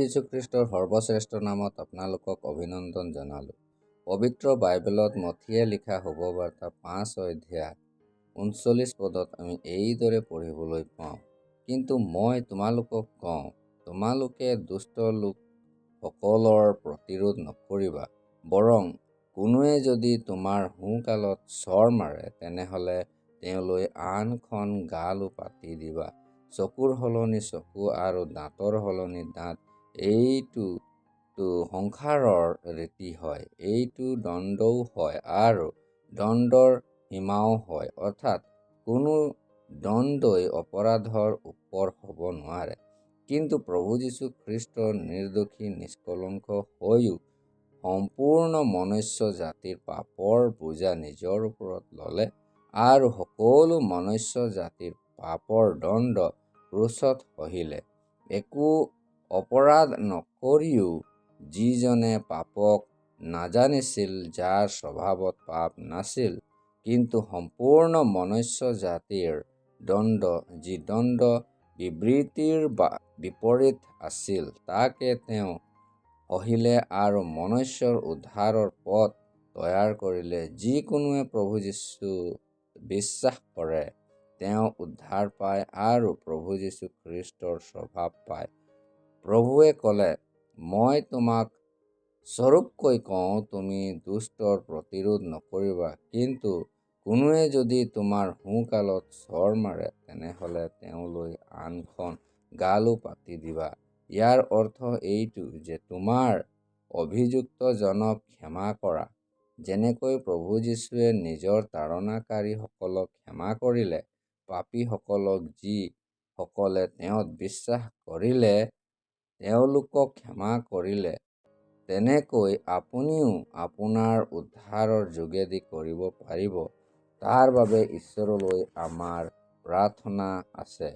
যীশুখ্ৰীষ্টৰ সৰ্বশ্ৰেষ্ঠ নামত আপোনালোকক অভিনন্দন জনালোঁ। পবিত্ৰ বাইবেলত মথিয়ে লিখা শুভবাৰ্তা 5 অধ্যায় 39 পদত আমি এইদৰে পঢ়িবলৈ পাওঁ। কিন্তু মই তোমালোকক কওঁ, তোমালোকে দুষ্ট লোকসকলৰ প্ৰতিৰোধ নকৰিবা, বৰং কোনোৱে যদি তোমাৰ সোঁকালত চৰ মাৰে, তেনেহলে তেওঁলৈ আনখন গালো পাতি দিবা। চকুৰ সলনি চকু আৰু দাঁতৰ সলনি দাঁত, এইটো সংসাৰৰ ৰীতি হয়। এইটো দণ্ডও হয় আৰু দণ্ডৰ সীমাও হয়, অৰ্থাৎ কোনো দণ্ডই অপৰাধৰ ওপৰ হ'ব নোৱাৰে। কিন্তু প্ৰভু যীশু খ্ৰীষ্ট নিৰ্দোষী নিষ্কলংক হৈও সম্পূৰ্ণ মনুষ্য জাতিৰ পাপৰ বোজা নিজৰ ওপৰত ল'লে আৰু সকলো মনুষ্য জাতিৰ পাপৰ দণ্ড ক্ৰুচত সহিলে। একো অপৰাধ নকৰিও যিজনে পাপক নাজানিছিল, যাৰ স্বভাৱত পাপ নাছিল, কিন্তু সম্পূৰ্ণ মনুষ্য জাতিৰ দণ্ড, যি দণ্ড বিবৃতিৰ বিপৰীত আছিল, তাকে তেওঁ সহিলে আৰু মনুষ্যৰ উদ্ধাৰৰ পথ তৈয়াৰ কৰিলে। যিকোনোৱে প্ৰভু যীশুত বিশ্বাস কৰে, তেওঁ উদ্ধাৰ পায় আৰু প্ৰভু যীশু খ্ৰীষ্টৰ স্বভাৱ পায়। প্ৰভুৱে ক'লে, মই তোমাক স্বৰূপকৈ কওঁ, তুমি দুষ্টৰ প্ৰতিৰোধ নকৰিবা, কিন্তু কোনোৱে যদি তোমাৰ সোঁকালত চৰ মাৰে, তেনেহলে তেওঁলৈ আনখন গালো পাতি দিবা। ইয়াৰ অৰ্থ এইটো যে তোমাৰ অভিযুক্তজনক ক্ষমা কৰা, যেনেকৈ প্ৰভু যীশুৱে নিজৰ তাড়নাকাৰীসকলক ক্ষমা কৰিলে। পাপীসকলক যি সকলে তেওঁত বিশ্বাস কৰিলে তেওঁলোকক ক্ষমা কৰিলে, তেনেকৈ আপুনিও আপোনাৰ উদ্ধাৰৰ যোগেদি কৰিব পাৰিব। তাৰ বাবে ঈশ্বৰলৈ আমাৰ প্ৰাৰ্থনা আছে।